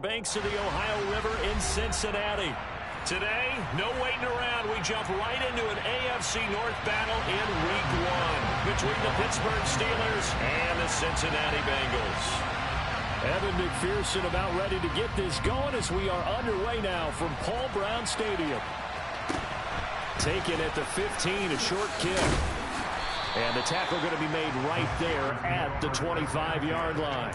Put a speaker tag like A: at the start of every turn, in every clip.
A: Banks of the Ohio River in Cincinnati. Today, no waiting around. We jump right into an AFC North battle in Week 1 between the Pittsburgh Steelers and the Cincinnati Bengals. Evan McPherson about ready to get this going as we are underway now from Paul Brown Stadium. Taken at the 15, a short kick. And the tackle going to be made right there at the 25-yard line.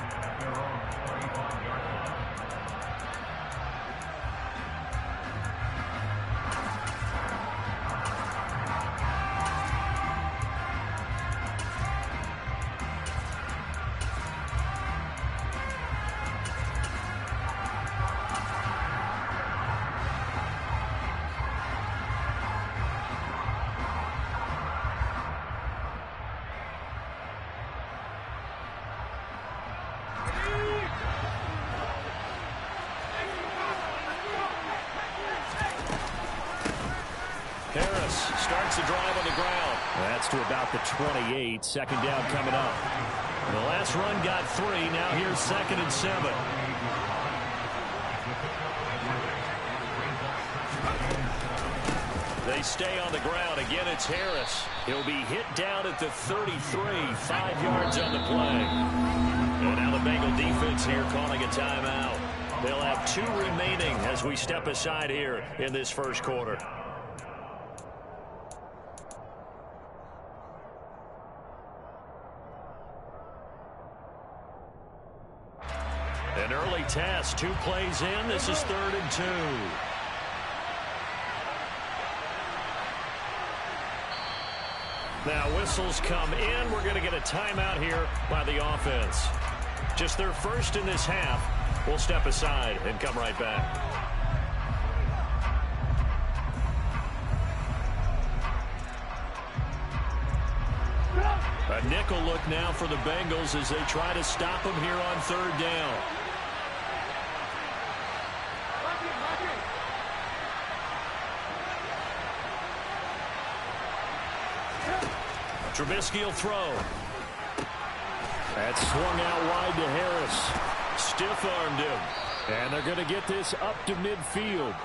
A: Harris starts the drive on the ground. That's to about the 28. Second down coming up. The last run got 3. Now here's 2nd and 7. They stay on the ground. Again, it's Harris. He'll be hit down at the 33. 5 yards on the play. And now the Bengal defense here calling a timeout. They'll have 2 remaining as we step aside here in this first quarter. An early test, 2 plays in. This is 3rd and 2. Now whistles come in. We're going to get a timeout here by the offense. Just their first in this half. We'll step aside and come right back. A nickel look now for the Bengals as they try to stop them here on 3rd down. Trubisky will throw. That's swung out wide to Harris. Stiff-armed him. And they're going to get this up to midfield.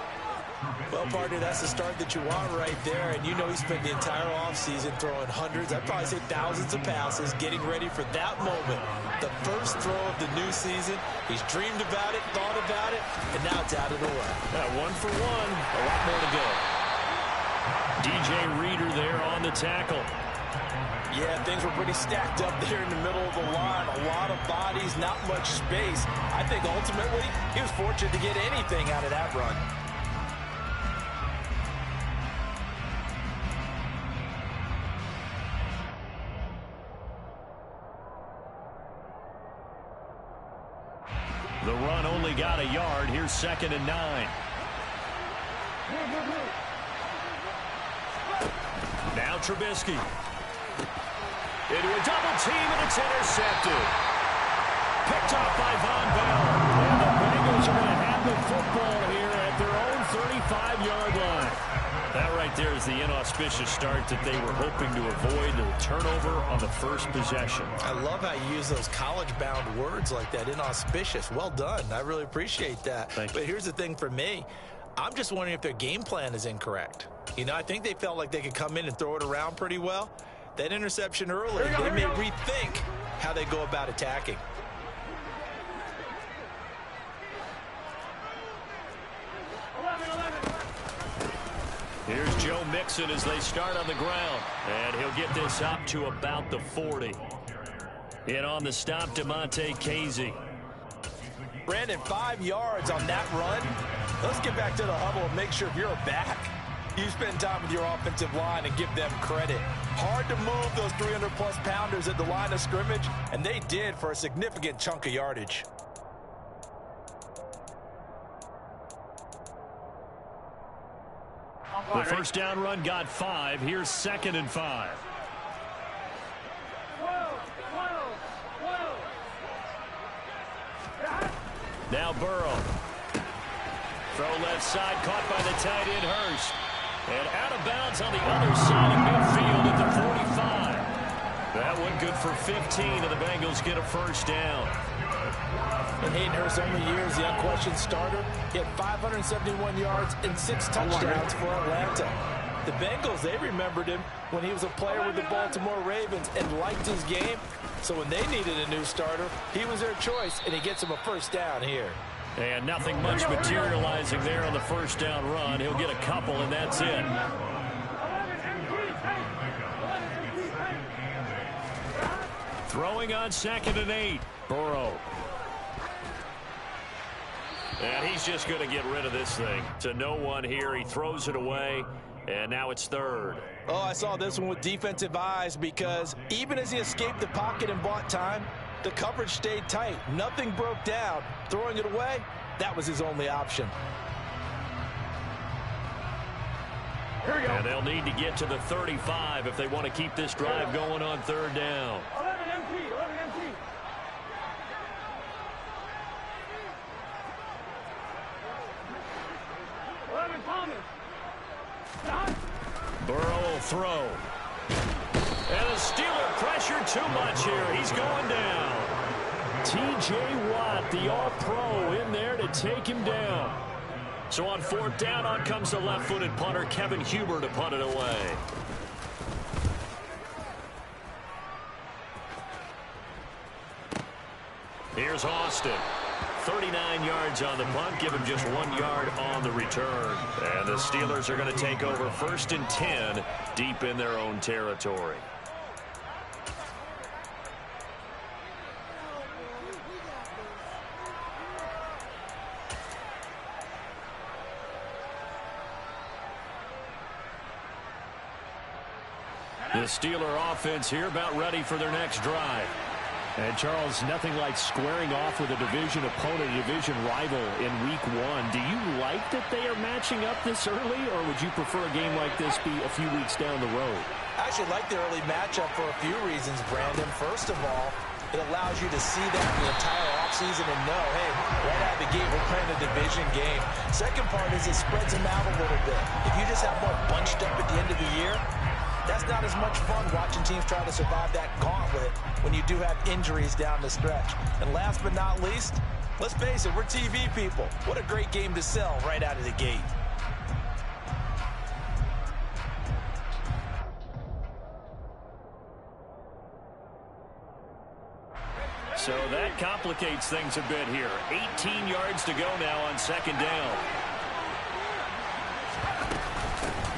B: Well, partner, that's the start that you want right there. And you know he spent the entire offseason throwing hundreds, I'd probably say thousands of passes, getting ready for that moment. The first throw of the new season. He's dreamed about it, thought about it, and now it's out of the way.
A: 1 for 1. A lot more to go. DJ Reader there on the tackle.
B: Yeah, things were pretty stacked up there in the middle of the line. A lot of bodies, not much space. I think ultimately he was fortunate to get anything out of that run.
A: The run only got a yard. Here's 2nd and 9. Now Trubisky. Into a double team, and it's intercepted. Picked off by Von Bell. And the Bengals are going to have the football here at their own 35-yard line. That right there is the inauspicious start that they were hoping to avoid, the turnover on the first possession.
B: I love how you use those college-bound words like that, inauspicious. Well done. I really appreciate that.
A: Thank you.
B: But here's the thing for me. I'm just wondering if their game plan is incorrect. You know, I think they felt like they could come in and throw it around pretty well. That interception early, they may rethink how they go about attacking.
A: Here's Joe Mixon as they start on the ground. And he'll get this up to about the 40. In on the stop, Damontae Kazee.
B: Brandon, 5 yards on that run. Let's get back to the huddle and make sure if you're back, you spend time with your offensive line and give them credit. Hard to move those 300-plus pounders at the line of scrimmage, and they did for a significant chunk of yardage.
A: The first down run got 5. Here's 2nd and 5. Now Burrow. Throw left side, caught by the tight end Hurst. And out of bounds on the other side of midfield at the 45. That one good for 15, and the Bengals get a first down.
B: In Hayden Hurst's only years, the unquestioned starter, he had 571 yards and 6 touchdowns for Atlanta. The Bengals, they remembered him when he was a player with the Baltimore Ravens and liked his game. So when they needed a new starter, he was their choice, and he gets him a first down here.
A: And nothing much materializing there on the first down run. He'll get a couple, and that's it. Throwing on 2nd and 8. Burrow. And he's just going to get rid of this thing. To no one here. He throws it away. And now it's 3rd.
B: Oh, I saw this one with defensive eyes because even as he escaped the pocket and bought time, the coverage stayed tight. Nothing broke down. Throwing it away, that was his only option.
A: Here we go. And they'll need to get to the 35 if they want to keep this drive going on 3rd down.
C: 11 MT.
A: Burrow will throw. And the Steeler pressure too much here. He's going down. T.J. Watt, the All-Pro, in there to take him down. So on 4th down, on comes the left-footed punter, Kevin Huber, to punt it away. Here's Austin. 39 yards on the punt, give him just 1 yard on the return. And the Steelers are going to take over 1st and 10 deep in their own territory. The Steeler offense here about ready for their next drive. And, Charles, nothing like squaring off with a division opponent, a division rival in Week 1. Do you like that they are matching up this early, or would you prefer a game like this be a few weeks down the road?
B: I actually like the early matchup for a few reasons, Brandon. First of all, it allows you to see that the entire offseason and know, hey, right out of the gate, we're playing a division game. Second part is it spreads them out a little bit. If you just have more bunched up at the end of the year, that's not as much fun watching teams try to survive that gauntlet when you do have injuries down the stretch. And last but not least, let's face it, we're TV people. What a great game to sell right out of the gate.
A: So that complicates things a bit here. 18 yards to go now on 2nd down.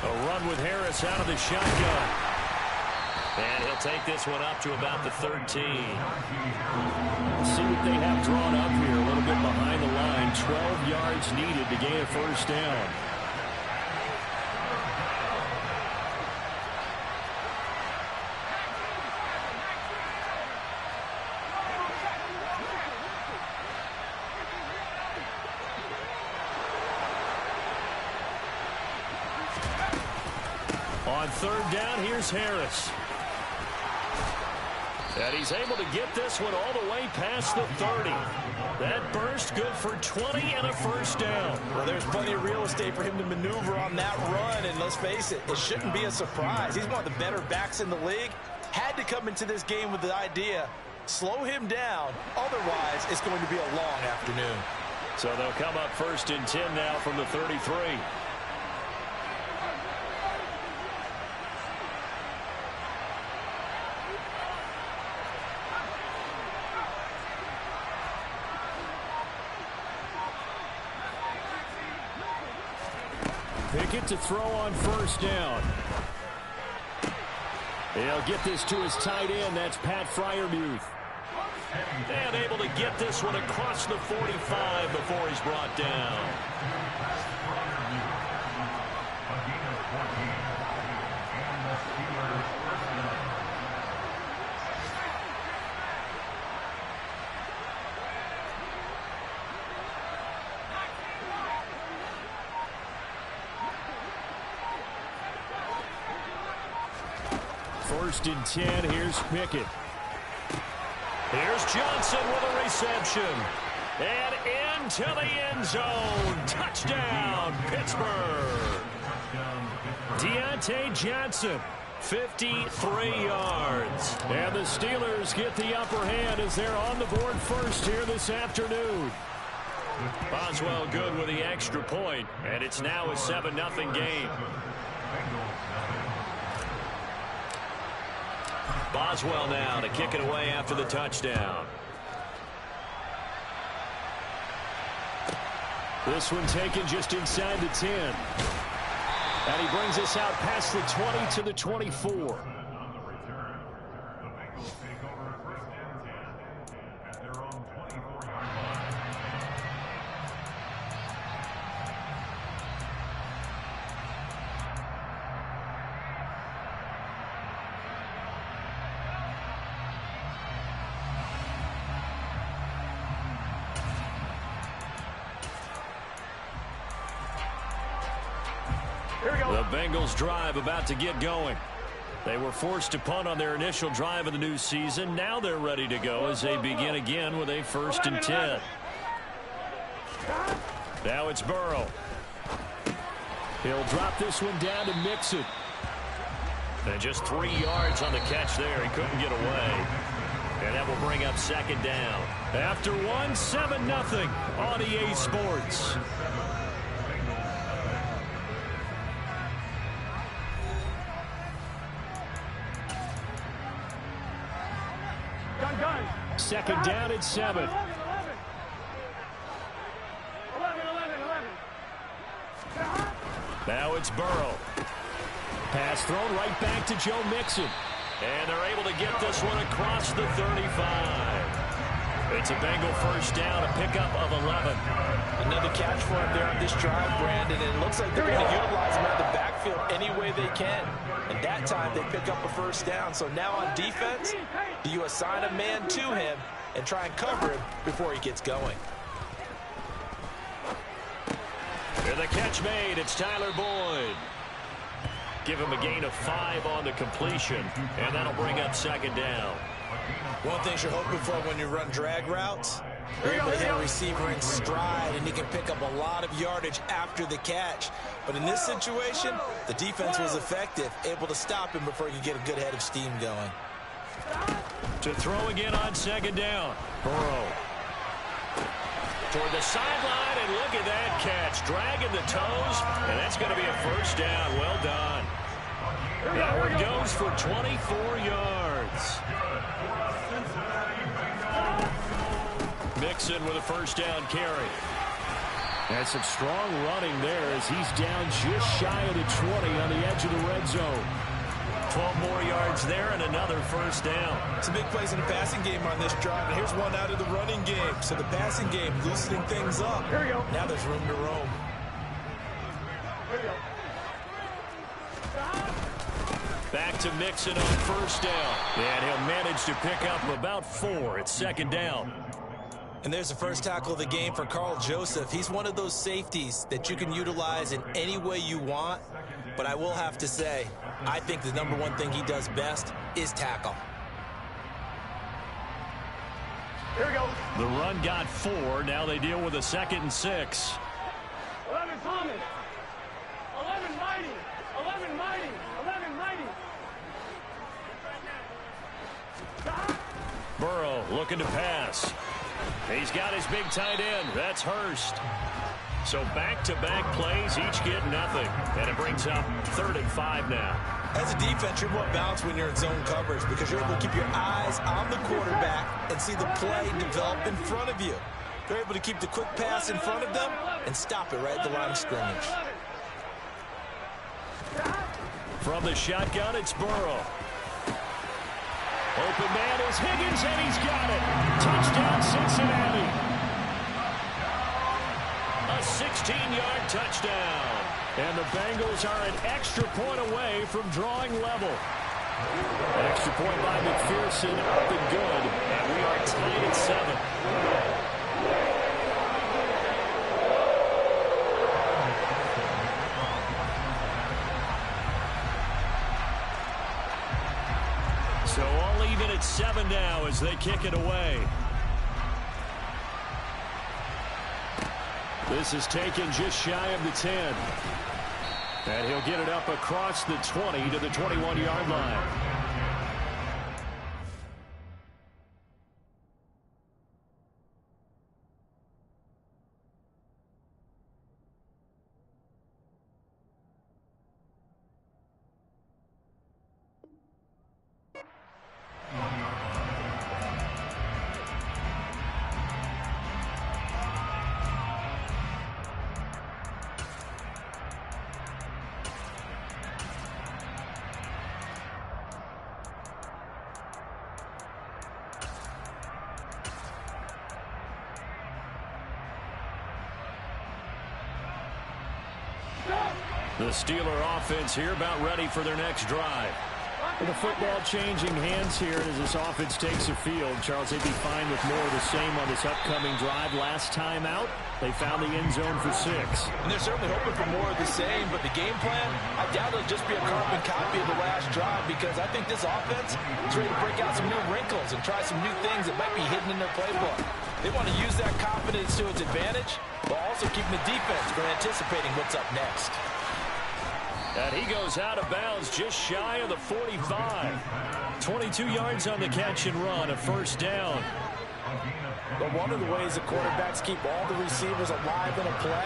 A: A run with Harris out of the shotgun. And he'll take this one up to about the 13. See what they have drawn up here. A little bit behind the line. 12 yards needed to gain a first down. On 3rd down, here's Harris. And he's able to get this one all the way past the 30. That burst good for 20 and a first down.
B: Well, there's plenty of real estate for him to maneuver on that run. And let's face it, it shouldn't be a surprise. He's one of the better backs in the league. Had to come into this game with the idea, slow him down. Otherwise, it's going to be a long afternoon.
A: So they'll come up 1st and 10 now from the 33. Pickett to throw on 1st down. He'll get this to his tight end. That's Pat Freiermuth. And able to get this one across the 45 before he's brought down. First and 10, here's Pickett. Here's Johnson with a reception. And into the end zone. Touchdown, Pittsburgh. Deontay Johnson 53 yards. And the Steelers get the upper hand as they're on the board first here this afternoon. Boswell good with the extra point, and it's now a 7-0 game. Boswell now to kick it away after the touchdown. This one taken just inside the 10. And he brings us out past the 20 to the 24. The Bengals drive about to get going. They were forced to punt on their initial drive of the new season. Now they're ready to go as they begin again with a 1st and 10. Now it's Burrow. He'll drop this one down to Mixon. And just 3 yards on the catch there. He couldn't get away. And that will bring up 2nd down. After 7-0 on EA Sports. Second down at 7. Now it's Burrow. Pass thrown right back to Joe Mixon. And they're able to get this one across the 35. It's a Bengal 1st down, a pickup of 11.
B: Another catch for him there on this drive, Brandon. And it looks like they're going to utilize him out of the backfield any way they can. And that time they pick up a 1st down. So now on defense, do you assign a man to him and try and cover him before he gets going?
A: And the catch made. It's Tyler Boyd. Give him a gain of 5 on the completion. And that'll bring up 2nd down.
C: One thing you're hoping for when you run drag routes, you're able to hit a receiver in stride, and he can pick up a lot of yardage after the catch. But in this situation, the defense was effective, able to stop him before he could get a good head of steam going.
A: To throw again on 2nd down. Burrow. Toward the sideline, and look at that catch. Dragging the toes, and that's going to be a 1st down. Well done. Howard goes for 24 yards. Mixon with a 1st down carry. And some strong running there as he's down just shy of the 20 on the edge of the red zone. 12 more yards there and another 1st down.
C: Some big plays in the passing game on this drive, and here's one out of the running game. So the passing game loosening things up. Here we go. Now there's room to roam.
B: Here we go.
A: Back to Mixon on 1st down. And he'll manage to pick up about 4 at 2nd down.
C: And there's the first tackle of the game for Carl Joseph. He's one of those safeties that you can utilize in any way you want. But I will have to say, I think the #1 thing he does best is tackle.
B: Here we go.
A: The run got 4. Now they deal with a 2nd and 6.
B: 11 Thomas. 11 Mighty. 11 Mighty. 11 Mighty.
A: Burrow looking to pass. He's got his big tight end. That's Hurst. So back-to-back plays, each get nothing. And it brings up 3rd and 5 now.
C: As a defense, you're more balanced when you're in zone coverage because you're able to keep your eyes on the quarterback and see the play develop in front of you. They're able to keep the quick pass in front of them and stop it right at the line of scrimmage.
A: From the shotgun, it's Burrow. Open man is Higgins, and he's got it. Touchdown, Cincinnati. A 16-yard touchdown. And the Bengals are an extra point away from drawing level. Extra point by McPherson, up and good. And we are tied at 7. So all even at 7 now as they kick it away. This is taken just shy of the 10. And he'll get it up across the 20 to the 21-yard line. The Steeler offense here about ready for their next drive. With the football changing hands here as this offense takes the field. Charles, they'd be fine with more of the same on this upcoming drive. Last time out, they found the end zone for 6.
B: And they're certainly hoping for more of the same, but the game plan, I doubt it'll just be a carbon copy of the last drive, because I think this offense is ready to break out some new wrinkles and try some new things that might be hidden in their playbook. They want to use that confidence to its advantage, while also keeping the defense from anticipating what's up next.
A: And he goes out of bounds just shy of the 45. 22 yards on the catch and run, a first down.
C: But one of the ways the quarterbacks keep all the receivers alive in a play,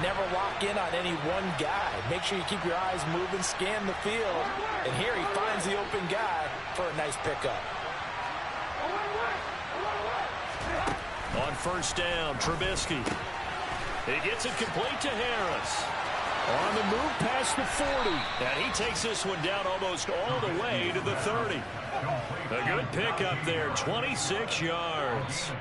C: never lock in on any one guy. Make sure you keep your eyes moving, scan the field. And here he finds the open guy for a nice pickup.
A: On first down, Trubisky. He gets it complete to Harris. On the move past the 40. And he takes this one down almost all the way to the 30. A good pickup there, 26 yards.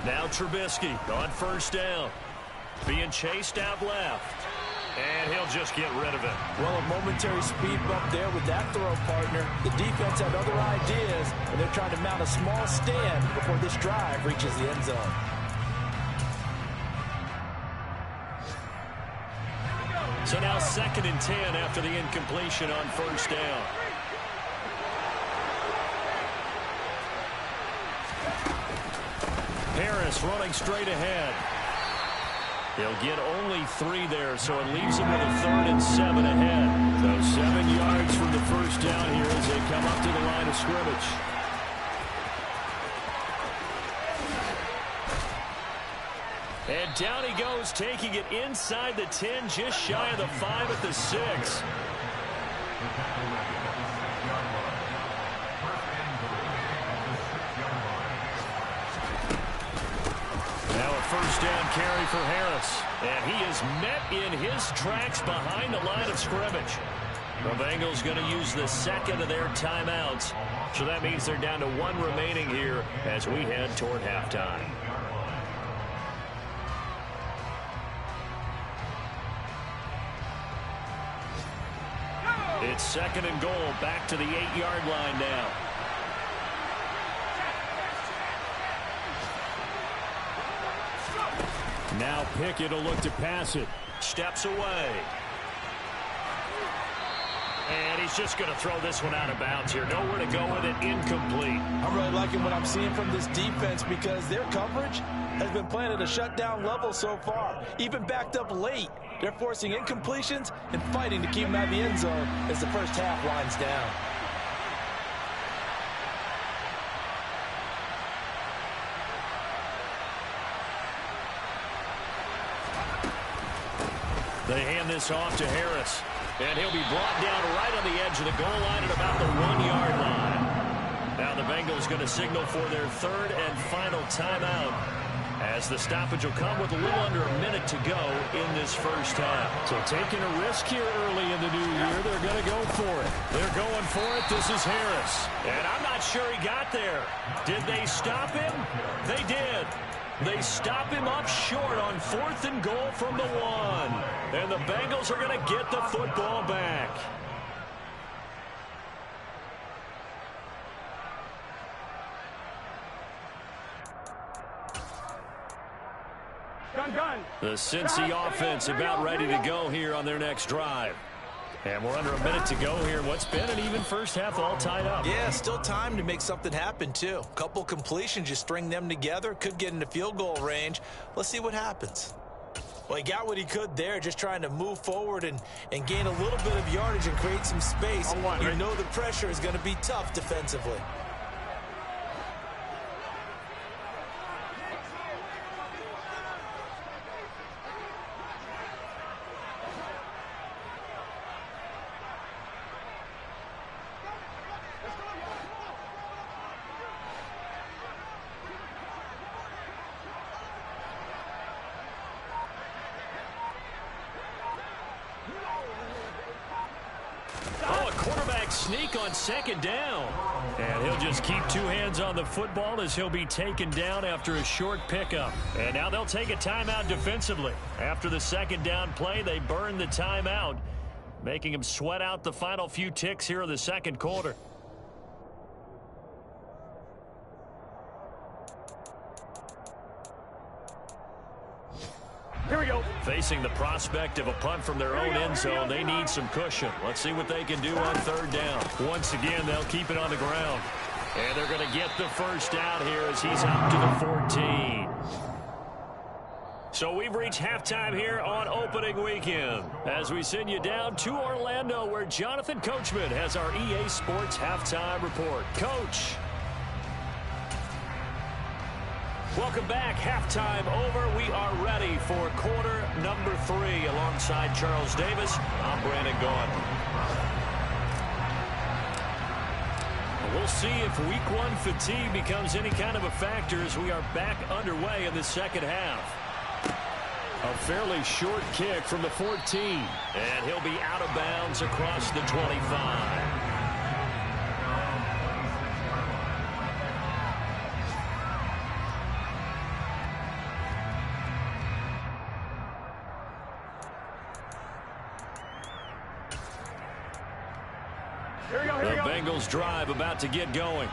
A: Now Trubisky on first down. Being chased out left. And he'll just get rid of it.
C: Well, a momentary speed bump there with that throw, partner. The defense had other ideas, and they're trying to mount a small stand before this drive reaches the end zone.
A: So now 2nd and 10 after the incompletion on first down. Harris running straight ahead. He'll get only 3 there, so it leaves him with a 3rd and 7 ahead. So 7 yards from the first down here as they come up to the line of scrimmage. And down he goes, taking it inside the 10, just shy of the 5 at the 6. First down carry for Harris. And he is met in his tracks behind the line of scrimmage. The Bengals going to use the 2nd of their timeouts. So that means they're down to 1 remaining here as we head toward halftime. It's 2nd and goal, back to the 8-yard line now. Now Pickett will look to pass it. Steps away. And he's just going to throw this one out of bounds here. Nowhere to go with it. Incomplete.
C: I'm really liking what I'm seeing from this defense because their coverage has been playing at a shutdown level so far. Even backed up late. They're forcing incompletions and fighting to keep them out of the end zone as the first half winds down.
A: They hand this off to Harris. And he'll be brought down right on the edge of the goal line at about the 1-yard line. Now the Bengals going to signal for their 3rd and final timeout, as the stoppage will come with a little under a minute to go in this first half. So taking a risk here early in the new year, they're going to go for it. They're going for it. This is Harris. And I'm not sure he got there. Did they stop him? They did. They stop him up short on 4th and goal from the 1. And the Bengals are going to get the football back. The Cincy offense about ready to go here on their next drive. And we're under a minute to go here. What's been an even first half, all tied up.
C: Yeah, still time to make something happen, too. Couple completions, you string them together, could get into field goal range. Let's see what happens. Well, he got what he could there, just trying to move forward and gain a little bit of yardage and create some space. You know the pressure is going to be tough defensively.
A: Sneak on second down. And he'll just keep two hands on the football as he'll be taken down after a short pickup. And now they'll take a timeout defensively. After the second down play, they burn the timeout, making him sweat out the final few ticks here in the second quarter. Here we go. Facing the prospect of a punt from their own end zone, they need some cushion. Let's see what they can do on third down. Once again, they'll keep it on the ground. And they're going to get the first down here as he's out to the 14. So we've reached halftime here on opening weekend as we send you down to Orlando where Jonathan Coachman has our EA Sports halftime report. Coach. Welcome back. Halftime over. We are ready for quarter number 3 alongside Charles Davis. I'm Brandon Gaudin. We'll see if week 1 fatigue becomes any kind of a factor as we are back underway in the second half. A fairly short kick from the 14. And he'll be out of bounds across the 25. Bengals drive about to get going.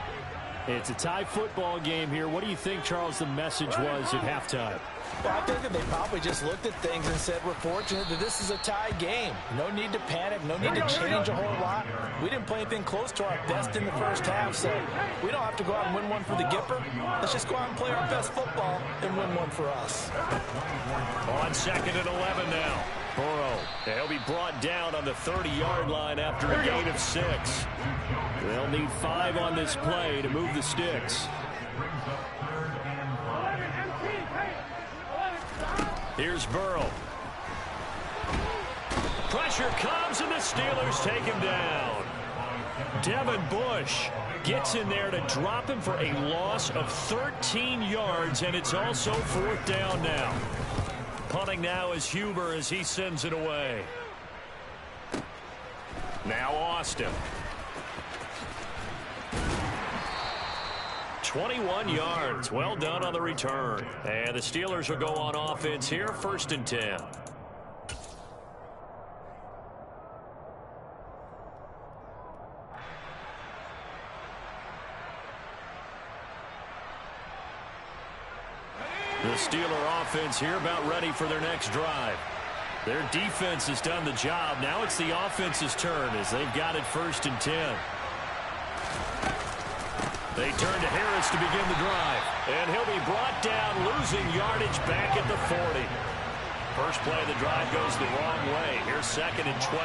A: It's a tie football game here. What do you think, Charles, the message was at halftime?
C: Well, I think that they probably just looked at things and said, we're fortunate that this is a tie game. No need to panic. No need to change a whole lot. We didn't play anything close to our best in the first half, so we don't have to go out and win one for the Gipper. Let's just go out and play our best football and win one for us.
A: On second and 11 now. Burrow. He'll be brought down on the 30-yard line after a gain of 6. They'll need 5 on this play to move the sticks. Here's Burrow. Pressure comes, and the Steelers take him down. Devin Bush gets in there to drop him for a loss of 13 yards, and it's also 4th down now. Punting now is Huber as he sends it away. Now Austin. 21 yards. Well done on the return. And the Steelers will go on offense here, 1st and 10. The Steeler offense here about ready for their next drive. Their defense has done the job. Now it's the offense's turn as they've got it 1st and 10. They turn to Harris to begin the drive. And he'll be brought down, losing yardage back at the 40. First play of the drive goes the wrong way. Here's 2nd and 12.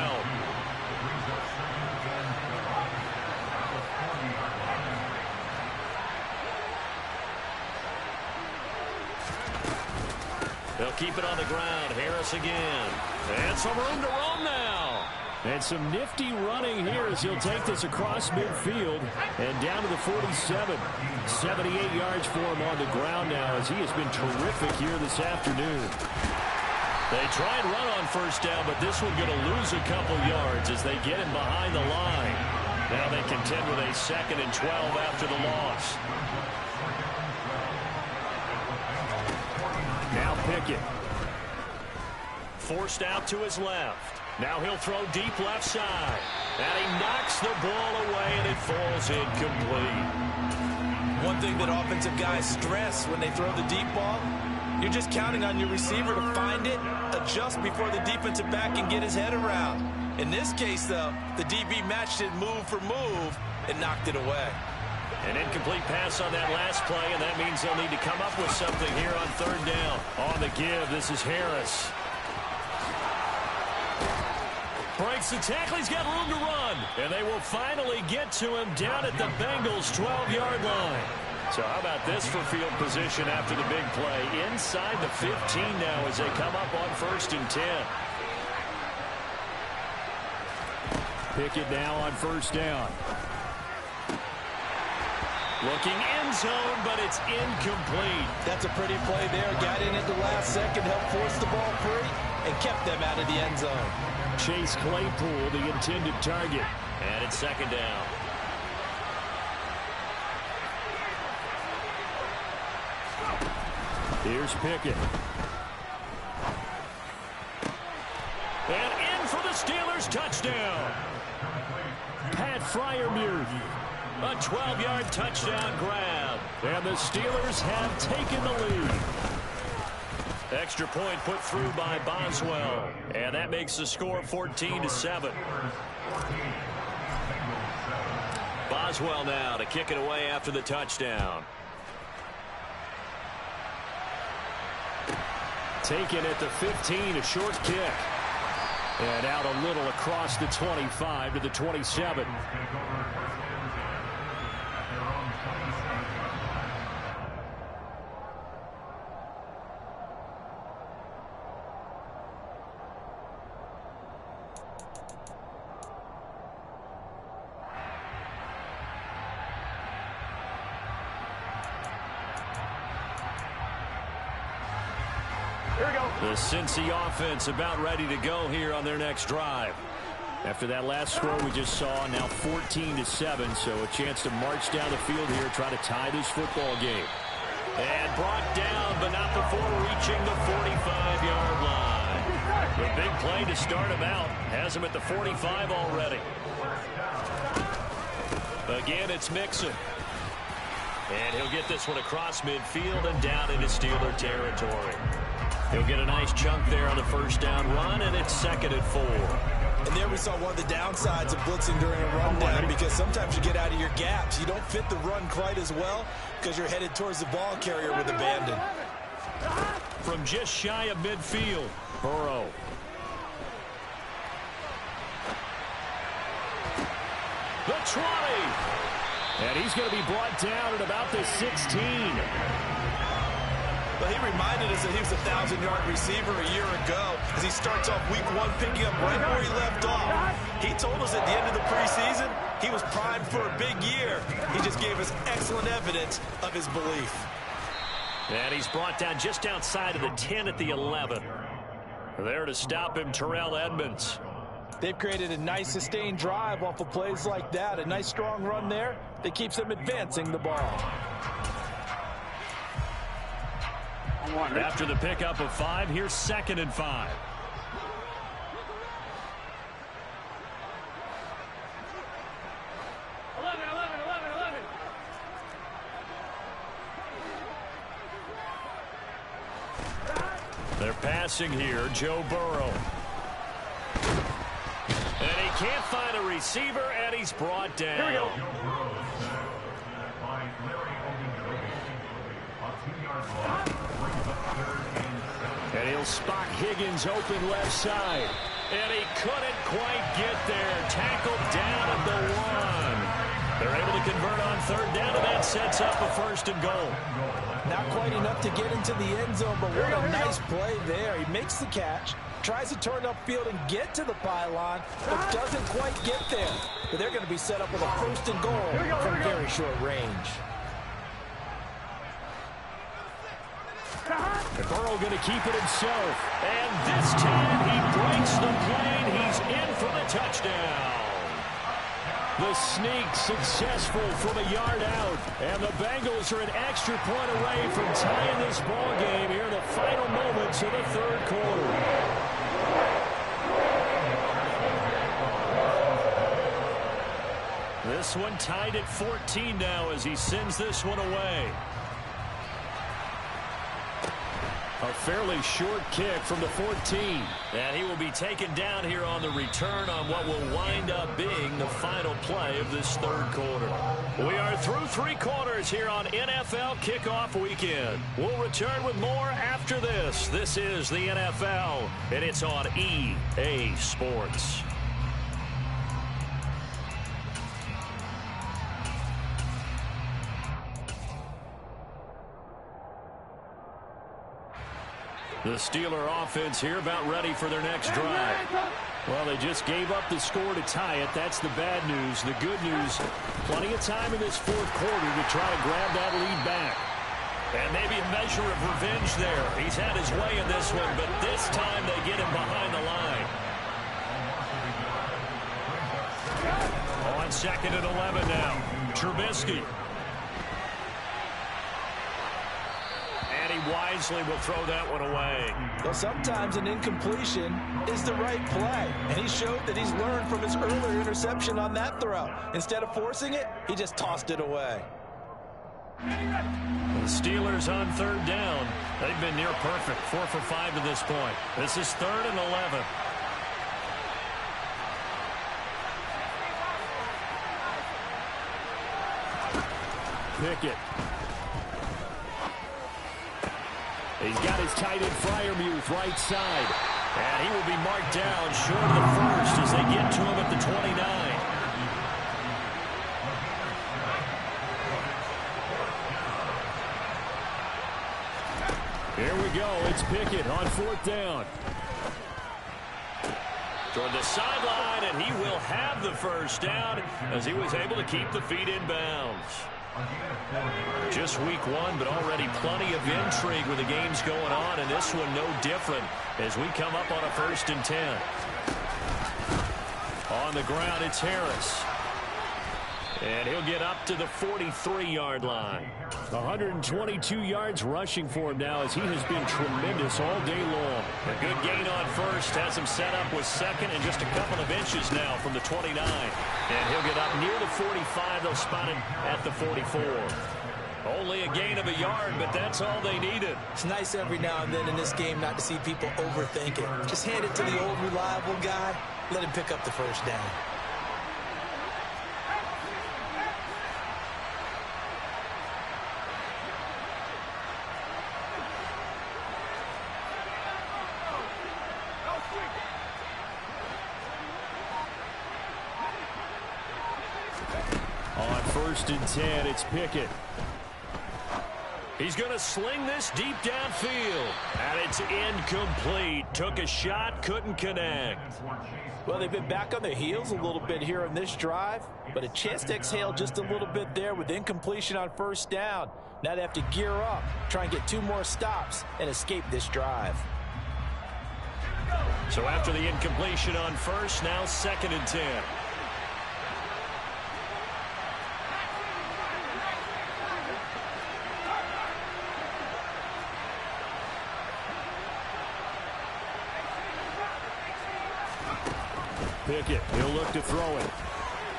A: They'll keep it on the ground. Harris again. And some room to roam now. And some nifty running here as he'll take this across midfield and down to the 47. 78 yards for him on the ground now as he has been terrific here this afternoon. They try and run on 1st down, but this one's going to lose a couple yards as they get him behind the line. Now they contend with a 2nd and 12 after the loss. Now Pickett. Forced out to his left. Now he'll throw deep left side. And he knocks the ball away, and it falls incomplete.
C: One thing that offensive guys stress when they throw the deep ball, You're just counting on your receiver to find it, adjust before the defensive back can get his head around. In this case, though, the DB matched it move for move and knocked it away.
A: An incomplete pass on that last play, and that means they'll need to come up with something here on third down. On the give, this is Harris. Breaks the tackle. He's got room to run. And they will finally get to him down at the Bengals' 12-yard line. So how about this for field position after the big play? Inside the 15 now as they come up on 1st and 10. Pickett now on 1st down. Looking end zone, but it's incomplete.
C: That's a pretty play there. Got in at the last second, helped force the ball free, and kept them out of the end zone.
A: Chase Claypool, the intended target. And it's 2nd down. Here's Pickett. And in for the Steelers, touchdown. Pat Freiermuth. A 12-yard touchdown grab. And the Steelers have taken the lead. Extra point put through by Boswell. And that makes the score 14-7. Boswell now to kick it away after the touchdown. Taken at the 15, a short kick. And out a little across the 25 to the 27. The Cincy offense about ready to go here on their next drive. After that last score we just saw, now 14-7, so a chance to march down the field here, try to tie this football game. And brought down, but not before reaching the 45-yard line. The big play to start him out. Has him at the 45 already. Again, it's Mixon. And he'll get this one across midfield and down into Steeler territory. He'll get a nice chunk there on the 1st down run, and it's 2nd and 4.
C: And there we saw one of the downsides of blitzing during a run down, because sometimes you get out of your gaps. You don't fit the run quite as well because you're headed towards the ball carrier with abandon.
A: From just shy of midfield, Burrow. The 20. And he's going to be brought down at about the 16.
C: But he reminded us that he was a 1,000-yard receiver a year ago as he starts off week 1 picking up right where he left off. He told us at the end of the preseason he was primed for a big year. He just gave us excellent evidence of his belief.
A: And he's brought down just outside of the 10 at the 11. There to stop him, Terrell Edmunds.
C: They've created a nice sustained drive off of plays like that. A nice strong run there that keeps them advancing the ball.
A: After the pickup of 5, here's 2nd and 5. They're passing here, Joe Burrow. And he can't find a receiver, and he's brought down. Here we go. And he'll spot Higgins open left side. And he couldn't quite get there. Tackled down at the 1. They're able to convert on 3rd down, and that sets up a 1st and goal.
C: Not quite enough to get into the end zone, but what a nice play there. He makes the catch, tries to turn upfield and get to the pylon, but doesn't quite get there. But they're going to be set up with a 1st and goal from very short range.
A: Burrow going to keep it himself. And this time he breaks the plane. He's in for the touchdown. The sneak successful from a yard out. And the Bengals are an extra point away from tying this ball game here in the final moments of the 3rd quarter. This one tied at 14 now as he sends this one away. fairly short kick from the 14. And he will be taken down here on the return on what will wind up being the final play of this third quarter. We are through 3 quarters here on NFL Kickoff Weekend. We'll return with more after this. This is the NFL, and it's on EA Sports. The Steeler offense here about ready for their next drive. Well, they just gave up the score to tie it. That's the bad news. The good news, plenty of time in this fourth quarter to try to grab that lead back. And maybe a measure of revenge there. He's had his way in this one, but this time they get him behind the line. On 2nd and 11 now. Trubisky. Wisely will throw that one away.
C: Well, sometimes an incompletion is the right play, and he showed that he's learned from his earlier interception on that throw. Instead of forcing it, he just tossed it away.
A: The Steelers on 3rd down. They've been near perfect, 4 for 5 to this point. This is 3rd and 11. Pickett. He's got his tight end Freiermuth right side. And he will be marked down short of the first as they get to him at the 29. Here we go. It's Pickett on 4th down. Toward the sideline, and he will have the first down as he was able to keep the feet in bounds. Just week 1, but already plenty of intrigue with the games going on, and this one no different as we come up on a 1st and 10. On the ground, it's Harris. And he'll get up to the 43-yard line. 122 yards rushing for him now as he has been tremendous all day long. A good gain on first has him set up with 2nd and just a couple of inches now from the 29. And he'll get up near the 45. They'll spot him at the 44. Only a gain of a yard, but that's all they needed.
C: It's nice every now and then in this game not to see people overthink it. Just hand it to the old reliable guy. Let him pick up the first down.
A: On 1st and 10, it's Pickett. He's going to sling this deep downfield. And it's incomplete. Took a shot, couldn't connect.
C: Well, they've been back on their heels a little bit here in this drive, but a chance to exhale just a little bit there with incompletion on 1st down. Now they have to gear up, try and get 2 more stops, and escape this drive.
A: So after the incompletion on 1st, now 2nd and 10. Pickett, he'll look to throw it.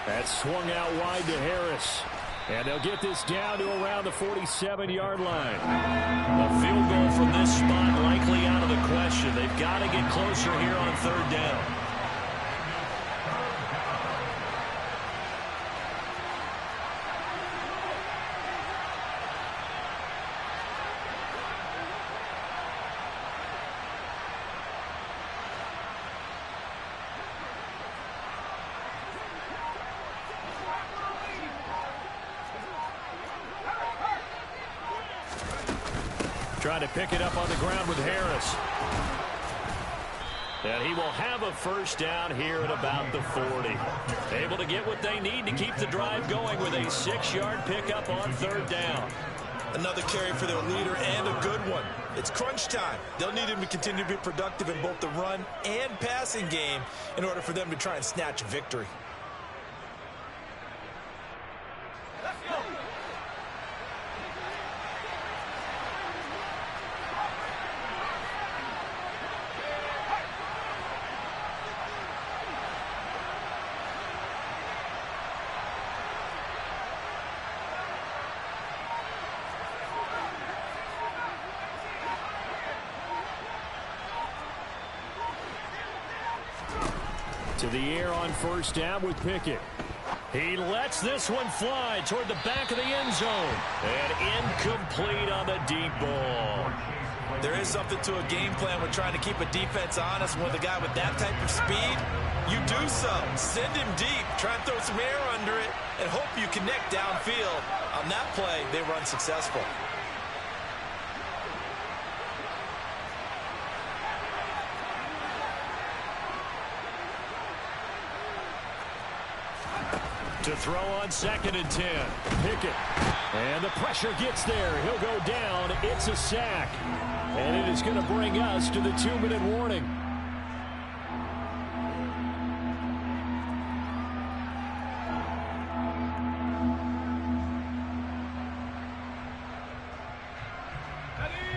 A: That's swung out wide to Harris. And they'll get this down to around the 47-yard line. A field goal from this spot likely out of the question. They've got to get closer here on 3rd down. Trying to pick it up on the ground with Harris. And he will have a first down here at about the 40. Able to get what they need to keep the drive going with a 6-yard pickup on 3rd down.
C: Another carry for their leader and a good one. It's crunch time. They'll need him to continue to be productive in both the run and passing game in order for them to try and snatch a victory.
A: To the air on first down with Pickett. He lets this one fly toward the back of the end zone. And incomplete on the deep ball.
C: There is something to a game plan with trying to keep a defense honest. With a guy with that type of speed, you do so. Send him deep. Try and throw some air under it and hope you connect downfield. On that play, they were unsuccessful.
A: To throw on 2nd and 10. Pickett. And the pressure gets there. He'll go down. It's a sack. And it is going to bring us to the 2-minute warning.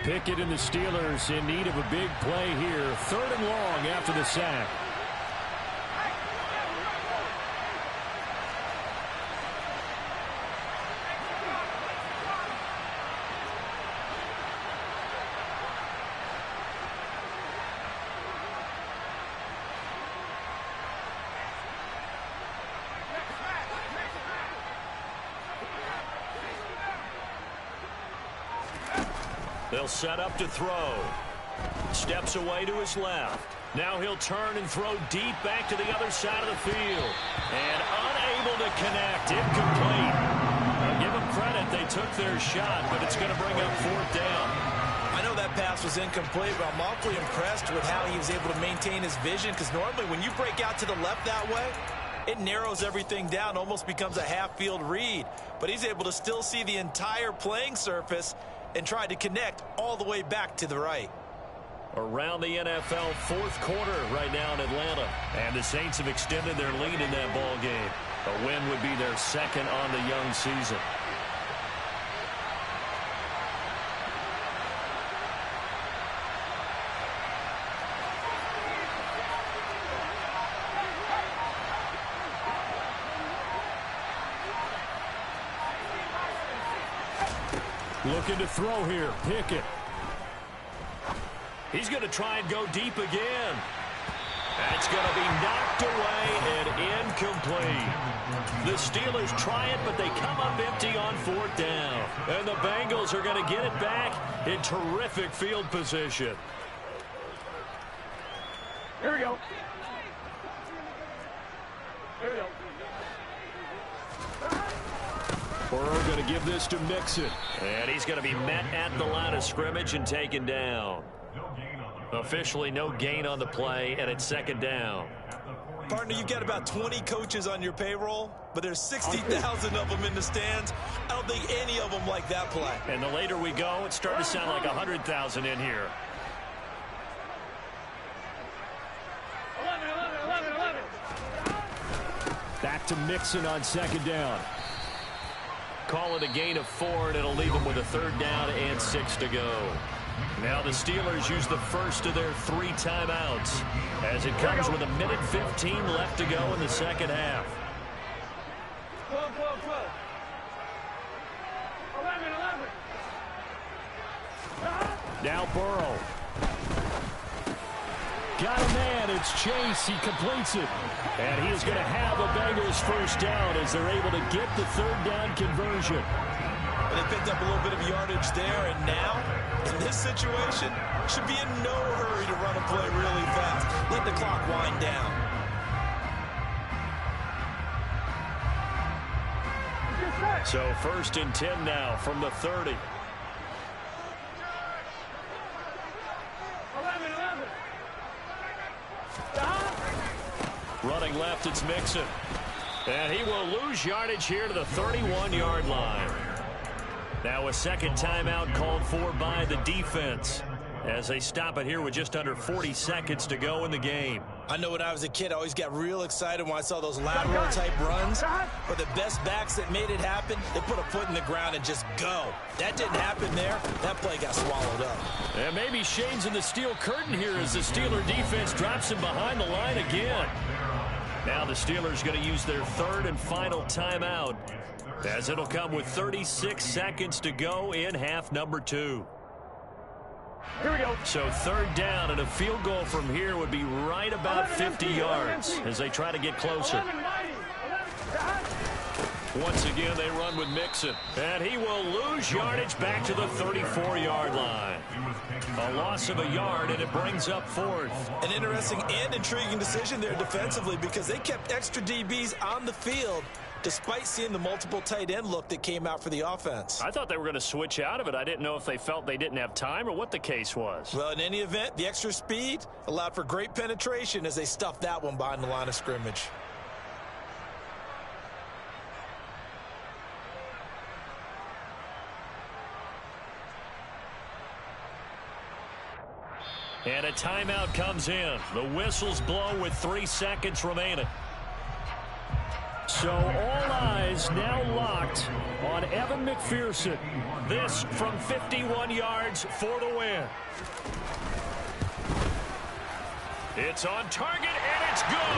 A: Pickett and the Steelers in need of a big play here. 3rd and long after the sack. They'll set up to throw. Steps away to his left. Now he'll turn and throw deep back to the other side of the field. And unable to connect. Incomplete. Now give them credit. They took their shot, but it's going to bring up 4th down.
C: I know that pass was incomplete, but I'm awfully impressed with how he was able to maintain his vision, because normally when you break out to the left that way, it narrows everything down, almost becomes a half-field read. But he's able to still see the entire playing surface and tried to connect all the way back to the right.
A: Around the NFL 4th quarter right now in Atlanta. And the Saints have extended their lead in that ball game. A win would be their 2nd on the young season. Looking to throw here. Pickett. He's going to try and go deep again. That's going to be knocked away and incomplete. The Steelers try it, but they come up empty on 4th down. And the Bengals are going to get it back in terrific field position.
D: Here we go. Here we go.
A: Burrow going to give this to Mixon. And he's going to be met at the line of scrimmage and taken down. Officially no gain on the play, and it's 2nd down.
C: Partner, you've got about 20 coaches on your payroll, but there's 60,000 of them in the stands. I don't think any of them like that play.
A: And the later we go, it's starting to sound like 100,000 in here.
D: 11.
A: Back to Mixon on 2nd down. Call it a gain of 4, and it'll leave them with a 3rd down and 6 to go. Now the Steelers use the first of their 3 timeouts as it comes with 1:15 left to go in the 2nd half.
D: 12. 11.
A: Now Burrow. Got a man. It's Chase. He completes it. And he is going to have a Bengals 1st down as they're able to get the 3rd down conversion.
C: They picked up a little bit of yardage there, and now, in this situation, should be in no hurry to run a play really fast. Let the clock wind down.
A: So 1st and 10 now from the 30.
D: 11.
A: Running left, it's Mixon. And he will lose yardage here to the 31-yard line. Now a 2nd timeout called for by the defense as they stop it here with just under 40 seconds to go in the game.
C: I know when I was a kid, I always got real excited when I saw those lateral-type runs. But the best backs that made it happen, they put a foot in the ground and just go. That didn't happen there. That play got swallowed up.
A: And maybe Shane's in the steel curtain here as the Steeler defense drops him behind the line again. Now the Steelers going to use their 3rd and final timeout as it'll come with 36 seconds to go in half number 2.
D: Here we go.
A: So third down, and a field goal from here would be right about 50 yards as they try to get closer.
D: 11-90.
A: Once again, they run with Mixon. And he will lose yardage back to the 34-yard line. A loss of a yard, and it brings up fourth.
C: An interesting and intriguing decision there defensively because they kept extra DBs on the field despite seeing the multiple tight end look that came out for the offense.
A: I thought they were going to switch out of it. I didn't know if they felt they didn't have time or what the case was.
C: Well, in any event, the extra speed allowed for great penetration as they stuffed that one behind the line of scrimmage.
A: And a timeout comes in. The whistles blow with 3 seconds remaining. So all eyes now locked on Evan McPherson. This from 51 yards for the win. It's on target, and it's good